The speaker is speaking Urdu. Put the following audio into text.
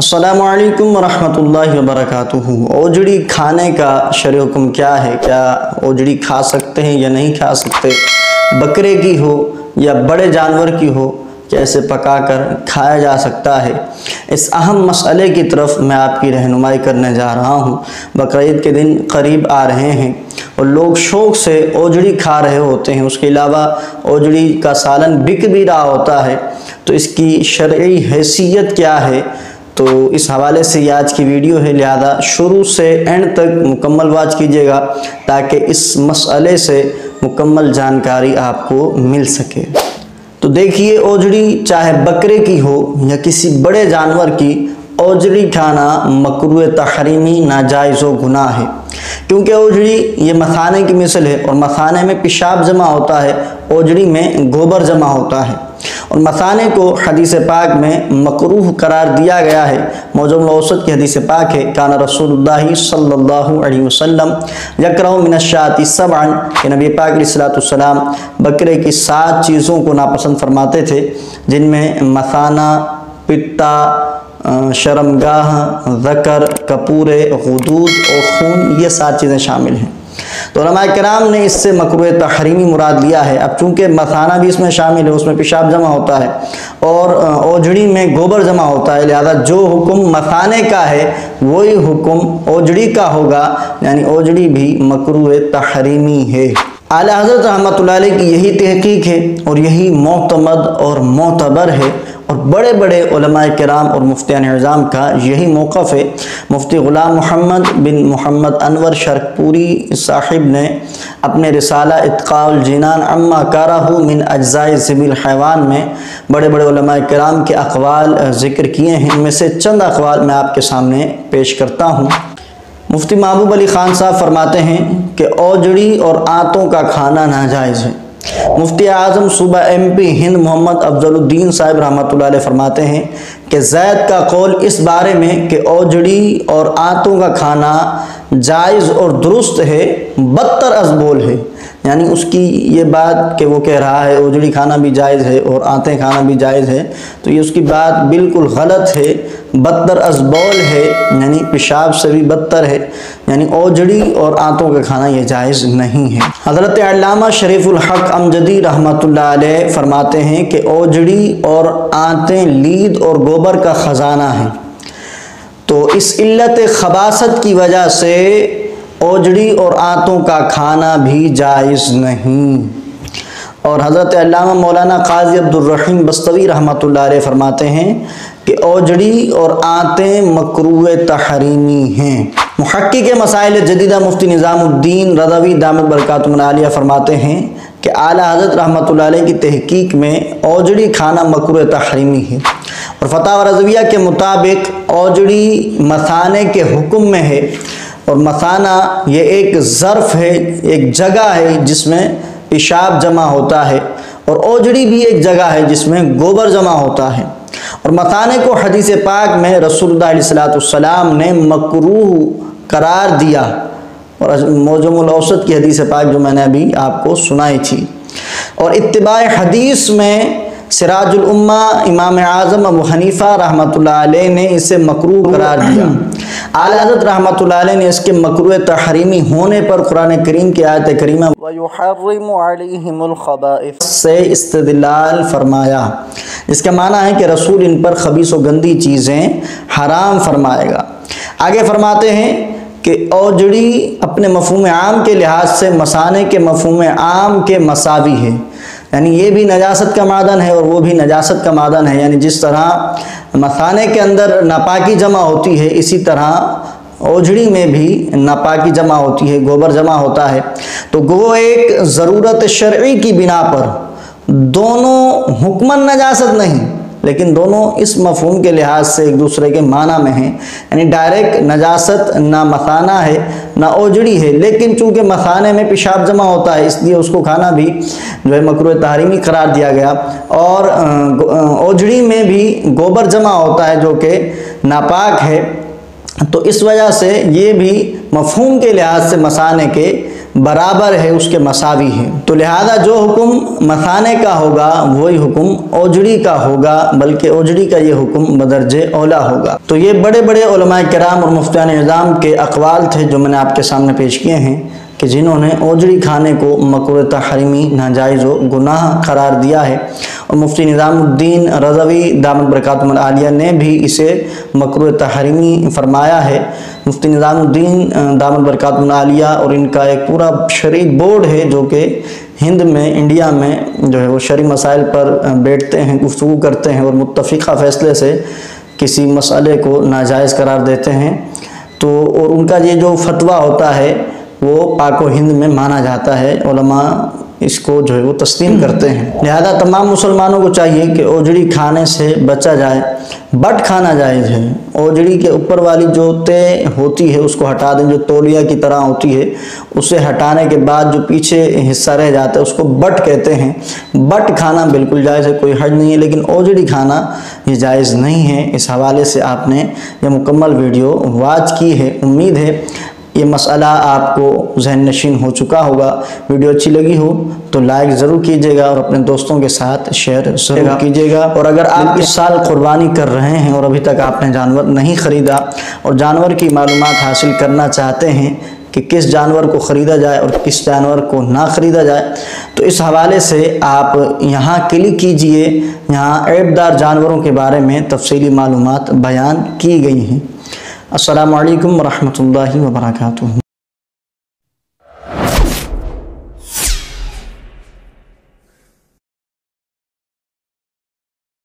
السلام علیکم ورحمۃ اللہ وبرکاتہ۔ اوجڑی کھانے کا شرع حکم کیا ہے؟ کیا اوجڑی کھا سکتے ہیں یا نہیں کھا سکتے؟ بکرے کی ہو یا بڑے جانور کی ہو، کیا اسے پکا کر کھایا جا سکتا ہے؟ اس اہم مسئلے کی طرف میں آپ کی رہنمائی کرنے جا رہا ہوں۔ بقرعید کے دن قریب آ رہے ہیں اور لوگ شوق سے اوجڑی کھا رہے ہوتے ہیں، اس کے علاوہ اوجڑی کا سالن بک بھی رہا ہوتا ہے، تو اس کی شرعی حیثیت کیا ہے؟ تو اس حوالے سے یہ آج کی ویڈیو ہے، لہذا شروع سے اینڈ تک مکمل واچ کیجیے گا تاکہ اس مسئلے سے مکمل جانکاری آپ کو مل سکے۔ تو دیکھیے، اوجڑی چاہے بکرے کی ہو یا کسی بڑے جانور کی، اوجڑی کھانا مکروہ تحریمی، ناجائز و گناہ ہے، کیونکہ اوجڑی یہ مثانے کی مثل ہے، اور مثانے میں پیشاب جمع ہوتا ہے، اوجڑی میں گوبر جمع ہوتا ہے، اور مثانے کو حدیث پاک میں مکروہ قرار دیا گیا ہے۔ معجم الاوسط کی حدیث پاک ہے، کان رسول اللہ صلی اللہ علیہ وسلم یکرہ من الشاۃ سبعا، کہ نبی پاک علیہ السلام بکرے کی 7 چیزوں کو ناپسند فرماتے تھے، جن میں مثانہ، پتا، شرمگاہ، ذکر، کپورے، غدود اور خون، یہ 7 چیزیں شامل ہیں۔ تو علماء کرام نے اس سے مکروہ تحریمی مراد لیا ہے۔ اب چونکہ مثانہ بھی اس میں شامل ہے، اس میں پیشاب جمع ہوتا ہے، اور اوجڑی میں گوبر جمع ہوتا ہے، لہذا جو حکم مثانے کا ہے وہی حکم اوجڑی کا ہوگا، یعنی اوجڑی بھی مکروہ تحریمی ہے۔ اعلیٰ حضرت رحمۃ اللہ علیہ کی یہی تحقیق ہے اور یہی معتمد اور معتبر ہے، اور بڑے بڑے علماء کرام اور مفتیان اعظام کا یہی موقف ہے۔ مفتی غلام محمد بن محمد انور شرقپوری صاحب نے اپنے رسالہ اتقاء الجنان عما کارہ من اجزاء ذبح الحیوان میں بڑے بڑے علماء کرام کے اقوال ذکر کیے ہیں۔ ان میں سے چند اقوال میں آپ کے سامنے پیش کرتا ہوں۔ مفتی محبوب علی خان صاحب فرماتے ہیں کہ اوجڑی اور آنتوں کا کھانا ناجائز ہے۔ مفتی اعظم صوبہ MP ہند محمد افضل الدین صاحب رحمۃ اللہ علیہ فرماتے ہیں کہ زید کا قول اس بارے میں کہ اوجڑی اور آنتوں کا کھانا جائز اور درست ہے، بدتر از بول ہے، یعنی اس کی یہ بات کہ وہ کہہ رہا ہے اوجڑی کھانا بھی جائز ہے اور آنتیں کھانا بھی جائز ہے، تو یہ اس کی بات بالکل غلط ہے، بدتر از بول ہے، یعنی پیشاب سے بھی بدتر ہے، یعنی اوجڑی اور آنتوں کا کھانا یہ جائز نہیں ہے۔ حضرت علامہ شریف الحق امجدی رحمۃ اللہ علیہ فرماتے ہیں کہ اوجڑی اور آنتیں لید اور گوبر کا خزانہ ہیں، تو اس علت خباثت کی وجہ سے اوجڑی اور آنتوں کا کھانا بھی جائز نہیں۔ اور حضرت علامہ مولانا قاضی عبدالرحیم بستوی رحمۃ اللہ علیہ فرماتے ہیں کہ اوجڑی اور آنتیں مکروہ تحریمی ہیں۔ محقق مسائل جدیدہ مفتی نظام الدین رضوی دامت برکاتہم العالیہ فرماتے ہیں کہ اعلیٰ حضرت رحمۃ اللہ علیہ کی تحقیق میں اوجڑی کھانا مکروہ تحریمی ہے، اور فتاوی رضویہ کے مطابق اوجڑی مثانے کے حکم میں ہے، اور مثانہ یہ ایک ظرف ہے، ایک جگہ ہے جس میں پیشاب جمع ہوتا ہے، اور اوجڑی بھی ایک جگہ ہے جس میں گوبر جمع ہوتا ہے، اور مثانے کو حدیث پاک میں رسول اللہ علیہ السلام نے مکروہ قرار دیا، اور معجم الاوسط کی حدیث پاک جو میں نے ابھی آپ کو سنائی تھی، اور اتباع حدیث میں سراج الامہ امام اعظم ابو حنیفہ رحمۃ اللہ علیہ نے اسے مکروہ قرار دیا۔ اعلیٰ حضرت رحمۃ اللہ علیہ نے اس کے مکروہ تحریمی ہونے پر قرآن کریم کی آیت کریمہ وَيُحَرِّمُ عَلَيْهِمُ الْخَبَائِثَ سے استدلال فرمایا، جس کا معنی ہے کہ رسول ان پر خبیث و گندی چیزیں حرام فرمائے گا۔ آگے فرماتے ہیں کہ اوجڑی اپنے مفہوم عام کے لحاظ سے مثانے کے مفہوم عام کے مساوی ہے، یعنی یہ بھی نجاست کا معدن ہے اور وہ بھی نجاست کا معدن ہے، یعنی جس طرح مثانے کے اندر ناپاکی جمع ہوتی ہے، اسی طرح اوجڑی میں بھی ناپاکی جمع ہوتی ہے، گوبر جمع ہوتا ہے، تو وہ ایک ضرورت شرعی کی بنا پر دونوں حکماً نجاست نہیں، لیکن دونوں اس مفہوم کے لحاظ سے ایک دوسرے کے معنی میں ہیں، یعنی ڈائریکٹ نجاست نہ مثانہ ہے نہ اوجڑی ہے، لیکن چونکہ مثانے میں پیشاب جمع ہوتا ہے اس لیے اس کو کھانا بھی جو ہے مکروہ تحریمی قرار دیا گیا، اور اوجڑی میں بھی گوبر جمع ہوتا ہے جو کہ ناپاک ہے، تو اس وجہ سے یہ بھی مفہوم کے لحاظ سے مثانے کے برابر ہے، اس کے مساوی ہے۔ تو لہذا جو حکم مثانے کا ہوگا وہی حکم اوجڑی کا ہوگا، بلکہ اوجڑی کا یہ حکم بدرجہ اولا ہوگا۔ تو یہ بڑے بڑے علماء کرام اور مفتیان نظام کے اقوال تھے جو میں نے آپ کے سامنے پیش کیے ہیں کہ جنہوں نے اوجڑی کھانے کو مکروہ تحریمی، ناجائز و گناہ قرار دیا ہے، اور مفتی نظام الدین رضوی دامت برکاتہم العالیہ نے بھی اسے مکروہ تحریمی فرمایا ہے۔ مفتی نظام الدین دامت برکاتہم العالیہ اور ان کا ایک پورا شرعی بورڈ ہے جو کہ ہند میں، انڈیا میں جو ہے وہ شرعی مسائل پر بیٹھتے ہیں، گفتگو کرتے ہیں اور متفقہ فیصلے سے کسی مسئلے کو ناجائز قرار دیتے ہیں۔ تو اور ان کا یہ جو فتویٰ ہوتا ہے وہ پاک و ہند میں مانا جاتا ہے، علماء اس کو جو ہے وہ تسلیم کرتے ہیں۔ لہذا تمام مسلمانوں کو چاہیے کہ اوجڑی کھانے سے بچا جائے۔ بٹ کھانا جائز ہے، اوجڑی کے اوپر والی جو تے ہوتی ہے اس کو ہٹا دیں، جو تولیہ کی طرح ہوتی ہے اسے ہٹانے کے بعد جو پیچھے حصہ رہ جاتا ہے اس کو بٹ کہتے ہیں۔ بٹ کھانا بالکل جائز ہے، کوئی حرج نہیں ہے، لیکن اوجڑی کھانا یہ جائز نہیں ہے۔ اس حوالے سے آپ نے یہ مکمل ویڈیو واچ کی ہے، امید ہے یہ مسئلہ آپ کو ذہن نشین ہو چکا ہوگا۔ ویڈیو اچھی لگی ہو تو لائک ضرور کیجئے گا اور اپنے دوستوں کے ساتھ شیئر ضرور کیجئے گا۔ اور اگر آپ اس سال قربانی کر رہے ہیں اور ابھی تک آپ نے جانور نہیں خریدا اور جانور کی معلومات حاصل کرنا چاہتے ہیں کہ کس جانور کو خریدا جائے اور کس جانور کو نہ خریدا جائے، تو اس حوالے سے آپ یہاں کلک کیجئے، یہاں عیب دار جانوروں کے بارے میں تفصیلی معلومات بیان کی گئی ہیں۔ السلام علیکم ورحمۃ اللہ وبرکاتہ۔